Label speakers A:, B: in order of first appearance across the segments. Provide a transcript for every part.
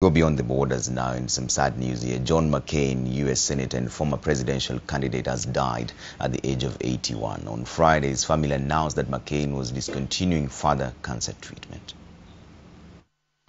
A: Go beyond the borders now in some sad news here. John McCain, U.S. Senator and former presidential candidate, has died at the age of 81. On Friday, his family announced that McCain was discontinuing further cancer treatment.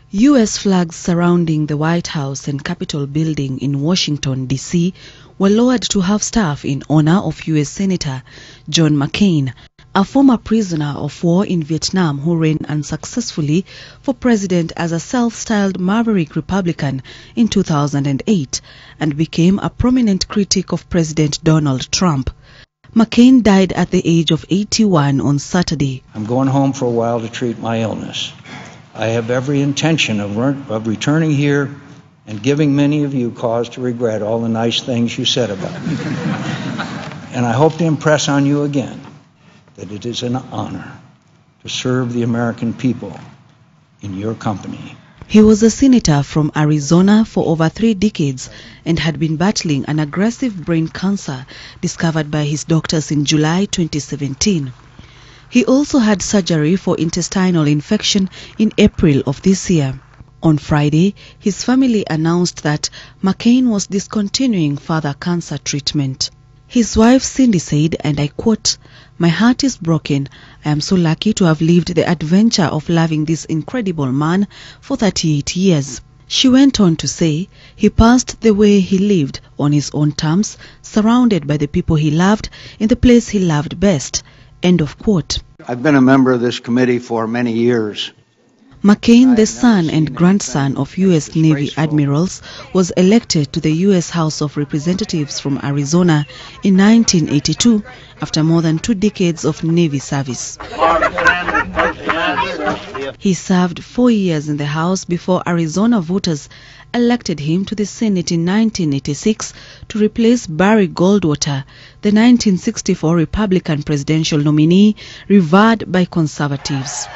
B: U.S. flags surrounding the White House and Capitol building in Washington, D.C. were lowered to half-staff in honor of U.S. Senator John McCain, a former prisoner of war in Vietnam who ran unsuccessfully for president as a self-styled maverick Republican in 2008 and became a prominent critic of President Donald Trump. McCain died at the age of 81 on Saturday.
C: I'm going home for a while to treat my illness. I have every intention of returning here and giving many of you cause to regret all the nice things you said about me. And I hope to impress on you again that it is an honor to serve the American people in your company.
B: He was a senator from Arizona for over 3 decades and had been battling an aggressive brain cancer discovered by his doctors in July 2017. He also had surgery for intestinal infection in April of this year. On Friday, his family announced that McCain was discontinuing further cancer treatment. His wife Cindy said, and I quote, "My heart is broken. I am so lucky to have lived the adventure of loving this incredible man for 38 years. She went on to say, he passed the way he lived on his own terms, surrounded by the people he loved in the place he loved best. End of quote.
C: I've been a member of this committee for many years.
B: McCain, the son and grandson of U.S. Navy admirals, was elected to the U.S. House of Representatives from Arizona in 1982 after more than 2 decades of Navy service. He served 4 years in the House before Arizona voters elected him to the Senate in 1986 to replace Barry Goldwater, the 1964 Republican presidential nominee revered by conservatives.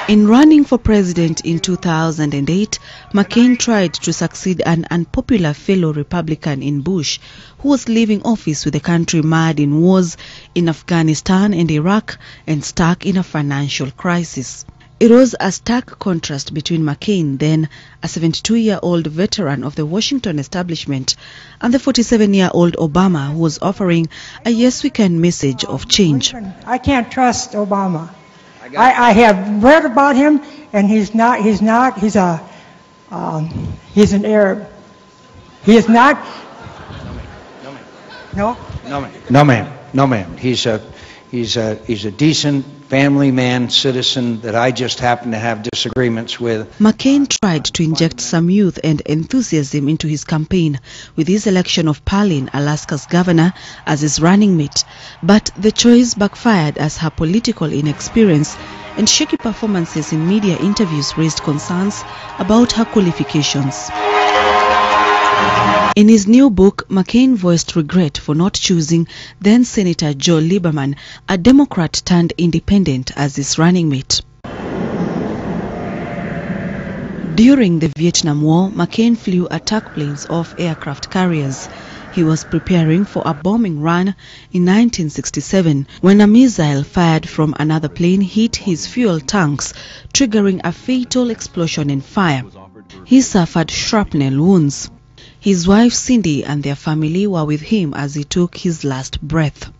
B: In running for president in 2008, McCain tried to succeed an unpopular fellow Republican in Bush, who was leaving office with the country mired in wars in Afghanistan and Iraq and stuck in a financial crisis. It was a stark contrast between McCain, then a 72-year-old veteran of the Washington establishment, and the 47-year-old Obama, who was offering a "yes, we can" message of change.
D: I can't trust Obama. I have read about him, and he's an Arab. He is not. No, ma'am. He's a decent family man, citizen that I just happen to have disagreements with.
B: McCain tried to inject some youth and enthusiasm into his campaign with his election of Palin, Alaska's governor, as his running mate, but the choice backfired as her political inexperience and shaky performances in media interviews raised concerns about her qualifications. In his new book, McCain voiced regret for not choosing then-Senator Joe Lieberman, a Democrat turned independent, as his running mate. During the Vietnam War, McCain flew attack planes off aircraft carriers. He was preparing for a bombing run in 1967 when a missile fired from another plane hit his fuel tanks, triggering a fatal explosion and fire. He suffered shrapnel wounds. His wife Cindy and their family were with him as he took his last breath.